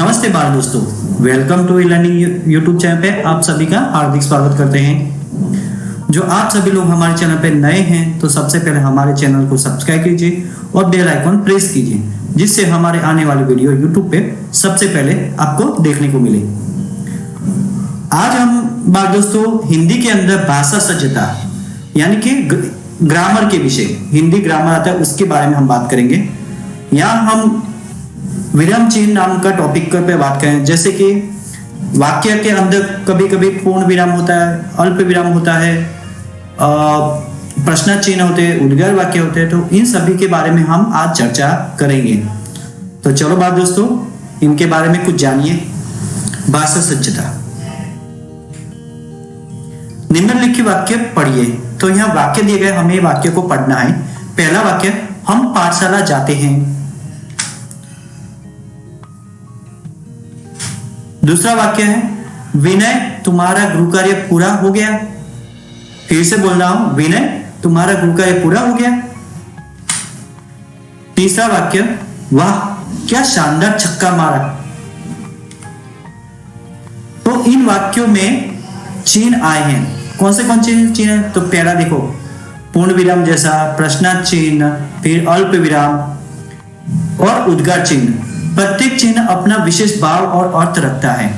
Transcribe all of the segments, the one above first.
नमस्ते बाल दोस्तों, welcome to learning YouTube channel पे आप सभी का हार्दिक स्वागत करते हैं। जो आप सभी लोग हमारे चैनल पे नए हैं तो सबसे पहले हमारे चैनल को सब्सक्राइब कीजिए और बेल आइकन प्रेस कीजिए, जिससे हमारे आने वाली वीडियो यूट्यूब पे सबसे पहले आपको देखने को मिले। आज हम बाल दोस्तों हिंदी के अंदर भाषा सज्जता यानी कि ग्रामर के विषय, हिंदी ग्रामर आता है उसके बारे में हम बात करेंगे। यहाँ हम विराम चिन्ह नाम का टॉपिक पे बात करें, जैसे कि वाक्य के अंदर कभी कभी पूर्ण विराम होता है, अल्प विराम होता है, प्रश्न चिन्ह होते हैं, उद्गार वाक्य होते हैं। तो इन सभी के बारे में हम आज चर्चा करेंगे। तो चलो बात दोस्तों, इनके बारे में कुछ जानिए। भाषा सज्जता, निम्नलिखित वाक्य पढ़िए। तो यहाँ वाक्य दिए गए, हमें वाक्य को पढ़ना है। पहला वाक्य, हम पाठशाला जाते हैं। दूसरा वाक्य है, विनय तुम्हारा गृह कार्य पूरा हो गया। फिर से बोल रहा हूं, विनय तुम्हारा गृह कार्य पूरा हो गया। तीसरा वाक्य, वाह क्या शानदार छक्का मारा। तो इन वाक्यों में चिन्ह आए हैं। कौन से चिन्ह है? तो पहला देखो, पूर्ण विराम जैसा प्रश्न चिन्ह, फिर अल्प विराम और उद्गार चिन्ह। प्रत्येक चिन्ह अपना विशेष भाव और अर्थ रखता है।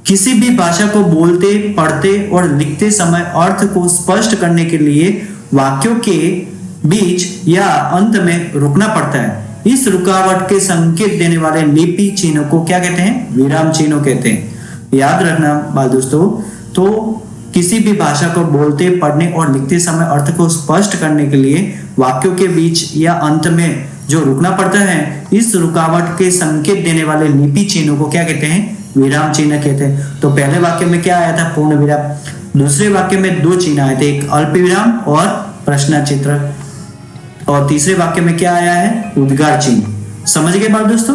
किसी भी भाषा को बोलते, पढ़ते और लिखते समय अर्थ को स्पष्ट करने के लिए वाक्यों के बीच या अंत में रुकना पड़ता है। इस रुकावट के संकेत देने वाले लिपि चिन्ह को क्या कहते हैं? विराम चिन्ह कहते हैं। याद रखना बाल दोस्तों, तो किसी भी भाषा को बोलते, पढ़ने और लिखते समय अर्थ को स्पष्ट करने के लिए वाक्यों के बीच या अंत में जो रुकना पड़ता है, इस रुकावट के संकेत देने वाले लिपि चिन्हों को क्या कहते हैं? विराम चिन्ह कहते हैं। तो पहले वाक्य में क्या आया था? पूर्ण विराम। दूसरे वाक्य में दो चिन्ह आए थे, एक अल्प विराम और प्रश्न चित्र। और तीसरे वाक्य में क्या आया है? उद्गार चिन्ह। समझ गए बात दोस्तों?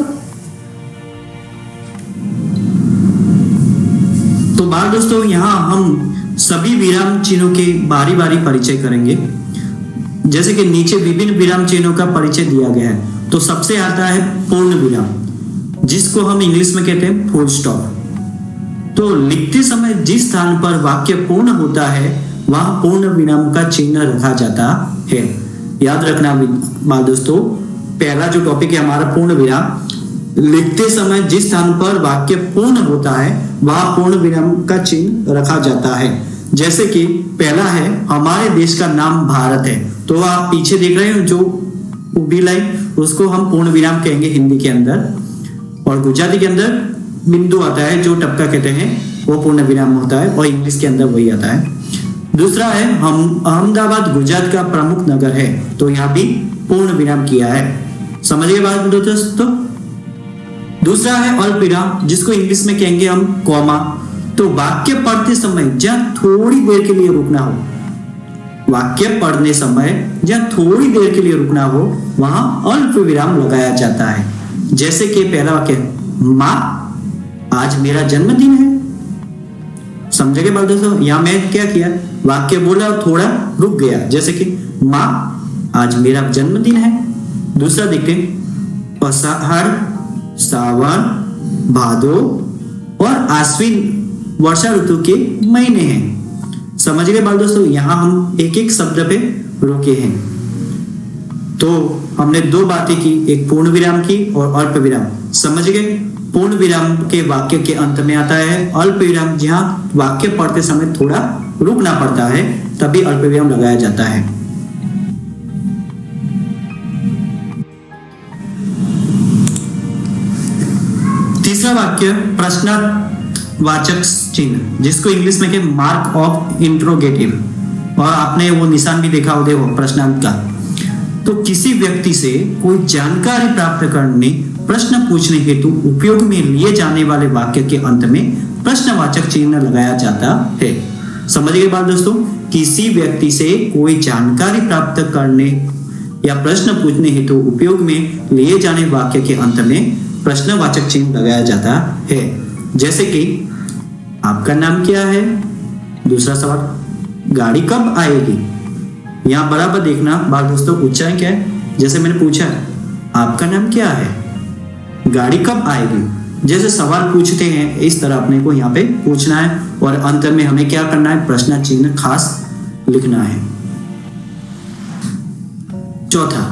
तो बात दोस्तों, यहां हम सभी विराम चिन्हों के बारी बारी परिचय करेंगे। जैसे कि नीचे विभिन्न विराम चिन्हों का परिचय दिया गया है। तो सबसे आता है पूर्ण विराम, जिसको हम इंग्लिश में कहते हैं फुल स्टॉप। तो लिखते समय जिस स्थान पर वाक्य पूर्ण होता है वहां पूर्ण विराम का चिन्ह रखा जाता है। याद रखना बाल दोस्तों, पहला जो टॉपिक है हमारा पूर्ण विराम। लिखते समय जिस स्थान पर वाक्य पूर्ण होता है वहां पूर्ण विराम का चिन्ह रखा जाता है। जैसे कि पहला है, हमारे देश का नाम भारत है। तो आप पीछे देख रहे हो जो उभी लाइन, उसको हम पूर्ण विराम कहेंगे हिंदी के अंदर। और गुजराती के अंदर बिंदु आता है जो टपका कहते हैं, वो पूर्ण विराम होता है, और इंग्लिश के अंदर वही आता है। दूसरा है, हम अहमदाबाद गुजरात का प्रमुख नगर है। तो यहाँ भी पूर्ण विराम किया है। समझिए बात दोस्तों। दूसरा है अल्प विराम, जिसको इंग्लिश में कहेंगे हम कॉमा। तो वाक्य पढ़ते समय जहाँ थोड़ी देर के लिए रुकना हो, वाक्य पढ़ने समय जहाँ थोड़ी देर के लिए रुकना हो वहां अल्प विराम लगाया जाता है। जैसे कि पहला वाक्य, माँ आज मेरा जन्मदिन है। समझे बात दोस्तों? यहां मैं क्या किया, वाक्य बोला और थोड़ा रुक गया। जैसे कि माँ आज मेरा जन्मदिन है। दूसरा देखते हैं, आषाढ़, सावन, भादो और आश्विन वर्षा ऋतु के महीने हैं। समझ गए बाल दोस्तों? यहां हम एक एक शब्द पे रुके हैं। तो हमने दो बातें की, एक पूर्ण विराम की और अल्प विराम। समझ गए? पूर्ण विराम के वाक्य के अंत में आता है अल्प विराम, जहां वाक्य पढ़ते समय थोड़ा रुकना पड़ता है, तभी अल्प विराम लगाया जाता है। तीसरा वाक्य, प्रश्नवाचक चिन्ह, जिसको इंग्लिश में कहते हैं मार्क ऑफ इंट्रोगेटिव। और आपने वो निशान भी देखा होगा प्रश्नांक का। तो किसी व्यक्ति से कोई जानकारी प्राप्त करने, प्रश्न पूछने हेतु उपयोग में लिए जाने वाले वाक्य के अंत में प्रश्नवाचक चिन्ह लगाया जाता है। समझ गए बात दोस्तों? किसी व्यक्ति से कोई जानकारी प्राप्त करने या प्रश्न पूछने हेतु उपयोग में लिए जाने वाक्य के अंत में प्रश्नवाचक चिन्ह लगाया जाता है। जैसे कि आपका नाम क्या है? दूसरा सवाल, गाड़ी कब आएगी? यहाँ बराबर देखना बाल दोस्तों, उच्चारण क्या है। जैसे मैंने पूछा आपका नाम क्या है, गाड़ी कब आएगी, जैसे सवाल पूछते हैं इस तरह अपने को यहाँ पे पूछना है और अंत में हमें क्या करना है, प्रश्न चिन्ह खास लिखना है। चौथा,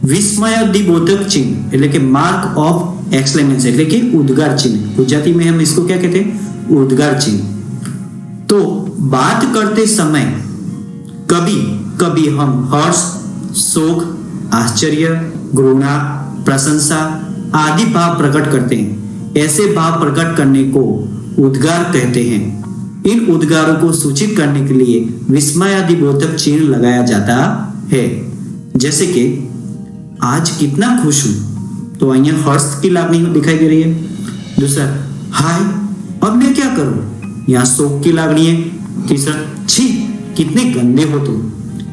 विस्मयादिबोधक चिन्ह એટલે કે मार्क ऑफ एक्सक्लेमेशन એટલે કે उद्गार चिन्ह। गुजराती में हम इसको क्या कहते हैं, उद्गार चिन्ह। तो बात करते समय कभी कभी हम हर्ष, शोक, आश्चर्य, घृणा, प्रशंसा आदि भाव प्रकट करते हैं। ऐसे भाव प्रकट करने को उद्गार कहते हैं। इन उद्गारों को सूचित करने के लिए विस्मयादिबोधक चिन्ह लगाया जाता है। जैसे कि आज कितना खुश हूं, तो અહીંયા हर्ष की लागणी दिखाई दे रही है। दूसरा, हाय अब मैं क्या करूं, यहाँ शोक की लागणी है। तीसरा, छी कितने गंदे हो तुम,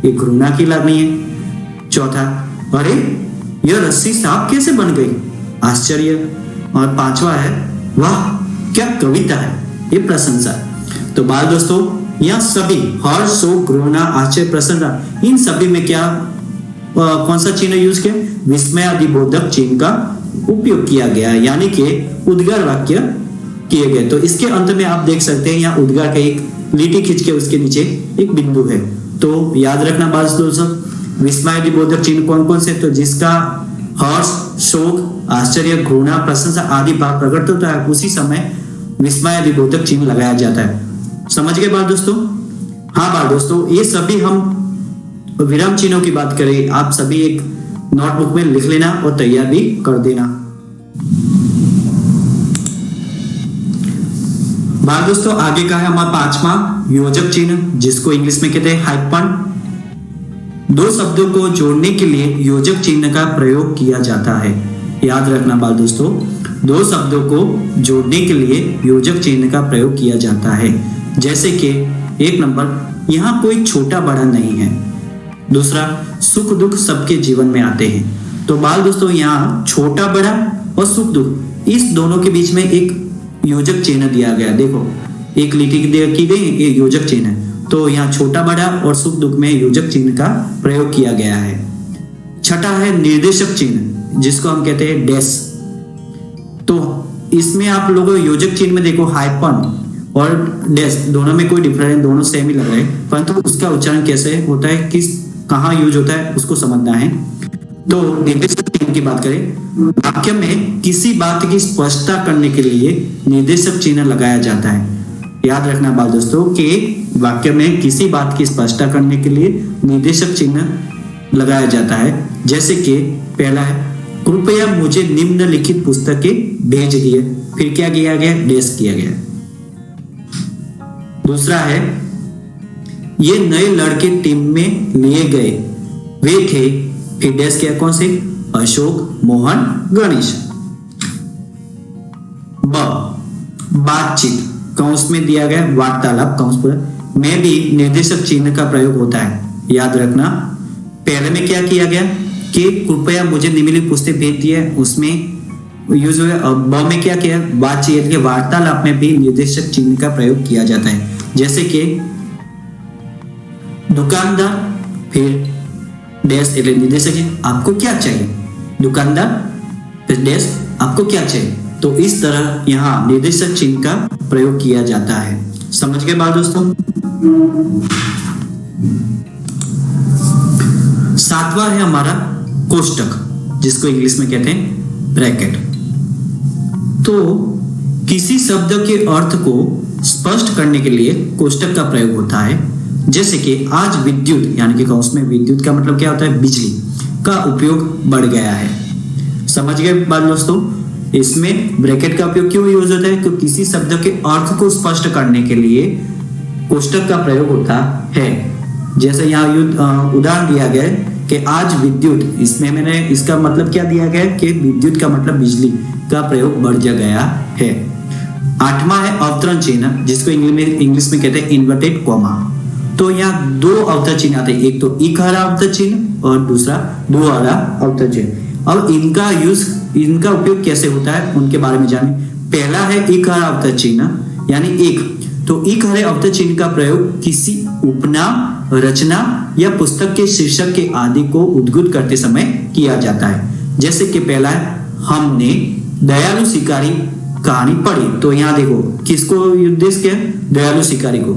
ये घृणा की लागणी है। चौथा, अरे यह रस्सी सांप कैसे बन गई, आश्चर्य। और पांचवा है, वाह क्या कविता है, ये प्रशंसा। तो बाल दोस्तों, यहाँ सभी हर्ष, शोक, घृणा, आश्चर्य, प्रशंसा, इन सभी में क्या कौन सा चिन्ह यूज किया, विस्मयादिबोधक चिन्ह का उपयोग किया गया, यानी कि उद्गार वाक्य किए गए। तो इसके अंत में आप देख सकते हैं यहाँ उद्गार का एक लिटी खींच के उसके नीचे एक बिंदु है। तो याद रखना बाल दोस्तों, विस्मयादिबोधक चिन्ह कौन कौन से, तो जिसका हर्ष, शोक, आश्चर्य, घृणा, प्रशंसा आदि भाव प्रकट होता है उसी समय विस्मयादिबोधक चिन्ह लगाया जाता है। समझ गए बाल दोस्तों? हाँ बाल दोस्तों, ये सभी हम विराम चिन्हों की बात करें, आप सभी एक नोटबुक में लिख लेना और तैयार भी कर देना। बाल दोस्तों, आगे का है हमारा पांचवा योजक चिन्ह, जिसको इंग्लिश में कहते हैं हाइफन। दो शब्दों को जोड़ने के लिए योजक चिन्ह का प्रयोग किया जाता है। याद रखना बाल दोस्तों, दो शब्दों को जोड़ने के लिए योजक चिन्ह का प्रयोग किया जाता है। जैसे कि एक नंबर, यहाँ कोई छोटा बड़ा नहीं है। दूसरा, सुख दुख सबके जीवन में आते हैं। तो बाल दोस्तों, यहाँ छोटा बड़ा और सुख दुख इस दोनों के बीच में एक योजक चिन्ह दिया गया। देखो एक लिटी की गई, ये योजक चिन्ह है। तो यहाँ छोटा बड़ा और सुख दुख में योजक चिन्ह का प्रयोग किया गया है। छठा है निर्देशक चिन्ह, जिसको हम कहते हैं डैश। तो इसमें आप लोगों योजक चिन्ह में देखो हाइफन और डैश दोनों में कोई डिफरेंस, दोनों सेम ही लग रहे हैं, परंतु उसका उच्चारण कैसे होता है, किस कहाँ यूज होता है उसको समझना है। तो निर्देशक चिन्ह की बात करें, वाक्य में किसी बात की स्पष्टता करने के लिए निर्देशक चिन्ह लगाया जाता है। याद रखना बाल दोस्तों कि वाक्य में किसी बात की स्पष्टता करने के लिए निर्देशक चिन्ह लगाया जाता है। जैसे कि पहला है, कृपया मुझे निम्नलिखित पुस्तकें भेज दिए, फिर क्या किया गया, डैश किया गया। दूसरा है, ये नए लड़के टीम में लिए गए, वे थे, फिर डैश किया, कौन से, अशोक, मोहन, गणेश। बातचीत कंस में दिया गया, वार्तालाप कंस पूरा में भी निर्देशक चिन्ह का प्रयोग होता है। याद रखना, पहले में क्या किया गया कि कृपया मुझे निम्नलिखित पुस्तक भेज दिए, उसमें यूज हुआ। अब ब में क्या किया, बातचीत के वार्तालाप में भी निर्देशक चिन्ह का प्रयोग किया जाता है। जैसे कि दुकानदार, फिर डैश એટલે निर्देशक चिन्ह, आपको क्या चाहिए, दुकानदार, फिर डैश, आपको क्या चाहिए। तो इस तरह यहाँ निर्देशक चिन्ह का प्रयोग किया जाता है। समझ गए बात दोस्तों? सातवां है हमारा कोष्टक, जिसको इंग्लिश में कहते हैं ब्रैकेट। तो किसी शब्द के अर्थ को स्पष्ट करने के लिए कोष्टक का प्रयोग होता है। जैसे कि आज विद्युत, यानी कि उसमें विद्युत का मतलब क्या होता है, बिजली का उपयोग बढ़ गया है। समझ गए बात दोस्तों? इसमें ब्रैकेट का उपयोग क्यों यूज होता है, क्योंकि किसी शब्द के अर्थ को स्पष्ट करने के लिए कोष्टक का प्रयोग होता है। जैसे यहाँ उदाहरण दिया गया है कि आज विद्युत, इसमें मैंने इसका मतलब क्या दिया गया है कि विद्युत का मतलब बिजली का प्रयोग बढ़ गया है। आठवां है अवतरण चिन्ह, जिसको इंग्लिश में कहते हैं इन्वर्टेड कॉमा। तो यहाँ दो अवतरण चिन्ह आते हैं, एक तो इक हरा अवतरण चिन्ह और दूसरा दो हरा अवतरण चिन्ह। अब इनका उपयोग कैसे होता है उनके बारे में जाने। पहला है इक हरा अवतरण चिन्ह, यानी एक। तो इक हरे अवतरण चिन्ह का प्रयोग किसी उपनाम, रचना या पुस्तक के शीर्षक के आदि को उद्गत करते समय किया जाता है। जैसे कि पहला है, हमने दयालु शिकारी कहानी पढ़ी। तो यहाँ देखो किसको उद्देश्य किया, दयालु शिकारी को।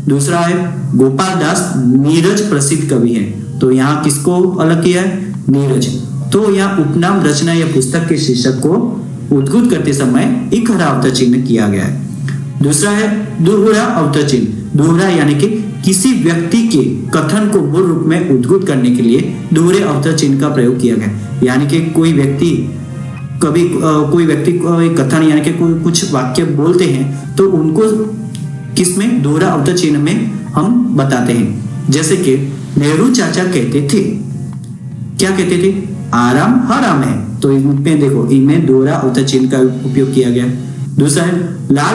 दूसरा है गोपाल दास नीरज प्रसिद्ध कवि है, तो यहाँ किसको अलग किया है, नीरज। तो यहाँ उपनाम रचना या पुस्तक के शीर्षक को उद्घुत करते समय एक हरा अवतर चिन्ह किया गया है। दूसरा है दोहरा अवतर चिन्ह। दोहरा यानी कि किसी व्यक्ति के कथन को मूल रूप में उद्घुत करने के लिए दोहरे अवतर चिन्ह का प्रयोग किया गया। यानी कि कोई व्यक्ति कथन यानी कि कोई कुछ वाक्य बोलते हैं तो उनको किसमें, दोहरा अवतर चिन्ह में हम बताते हैं। जैसे कि नेहरू चाचा कहते थे, क्या कहते थे, आराम हराम है, तो इनमें देखो इनमें दोहरा अवतर चिन्ह का उपयोग किया गया। दूसरा है लाल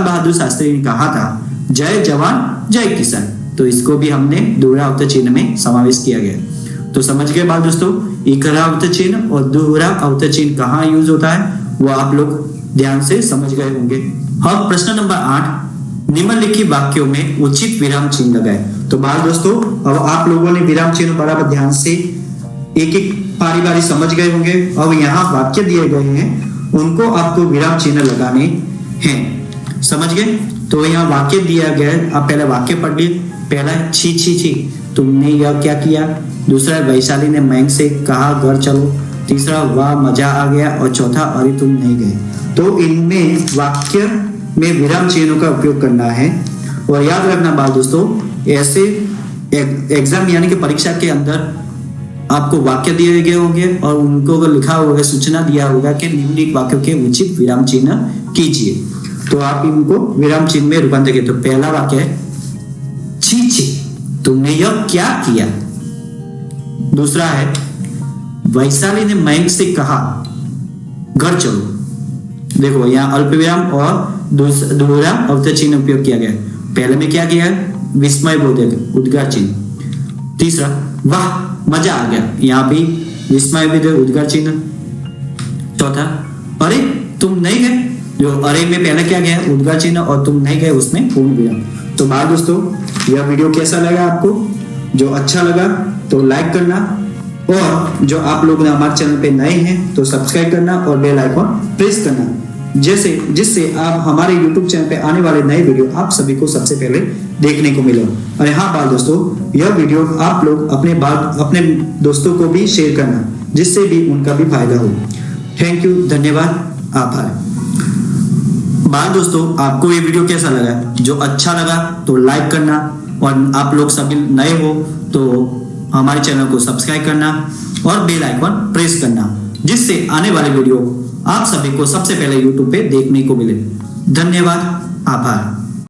बहादुर शास्त्री ने कहा था जय जवान जय किसान, तो इसको भी हमने दोहरा अवतर चिन्ह में समावेश किया गया। तो समझ गए बात दोस्तों, एक हरा अवतर चिन्ह और दोहरा अवतर चिन्ह कहाँ यूज होता है वो आप लोग ध्यान से समझ गए होंगे। अब प्रश्न नंबर 8, निम्नलिखित वाक्यों में उचित विराम चिन्ह लगाए। तो बाल दोस्तों अब आप लोगों ने विराम चिन्ह बराबर ध्यान से एक एक पारी बारी समझ गए होंगे। अब यहाँ वाक्य दिए गए हैं उनको आपको विराम चिन्ह लगाने हैं, समझ गए। तो यहाँ वाक्य दिया गया है, आप पहले वाक्य पढ़ लिए। पहला छी छी छी, तुमने यह क्या किया। दूसरा वैशाली ने मैंग से कहा घर चलो। तीसरा वाह मजा आ गया। और चौथा अरे तुम नहीं गए। तो इनमें वाक्य में विराम चिन्हों का उपयोग करना है। और याद रखना बात दोस्तों, ऐसे एग्जाम यानी कि परीक्षा के अंदर आपको वाक्य दिए गए होंगे और उनको लिखा होगा, सूचना दिया होगा कि निम्नलिखित वाक्यों के उचित विराम चिन्ह कीजिए। तो आप इनको विराम चिन्ह में रूपांतर किए। तो पहला वाक्य है छी छी, तुमने यह क्या किया। दूसरा है वैशाली ने मयंक से कहा घर चलो। देखो यहाँ अल्प विराम और दोहरा अवतर चिन्ह उपयोग किया गया। पहले में क्या किया, विस्मय बोधक उद्गार चिन्ह। तीसरा वाह मजा आ गया, यहाँ भी विस्मय बोधक उद्गार चिन्ह। चौथा अरे तुम नहीं गए, जो अरे में पहले क्या गया, उद्गार चिन्ह, और तुम नहीं गए उसमें पूर्ण विराम। तो बात दोस्तों यह वीडियो कैसा लगा आपको, जो अच्छा लगा तो लाइक करना, और जो आप लोग हमारे चैनल पे नए हैं तो सब्सक्राइब करना और बेल आइकॉन प्रेस करना, जिससे आप हमारे YouTube चैनल पे आने वाले नए वीडियो आप सभी को सबसे पहले देखने को मिले। और हाँ बात दोस्तों, यह वीडियो आप लोग अपने दोस्तों को भी शेयर करना, जिससे भी उनका भी फायदा हो। थैंक यू, धन्यवाद, आभार। बात दोस्तों आपको ये वीडियो कैसा लगा, जो अच्छा लगा तो लाइक करना, और आप लोग सभी नए हो तो हमारे चैनल को सब्सक्राइब करना और बेल आइकॉन प्रेस करना, जिससे आने वाले वीडियो आप सभी को सबसे पहले YouTube पे देखने को मिले। धन्यवाद, आभार।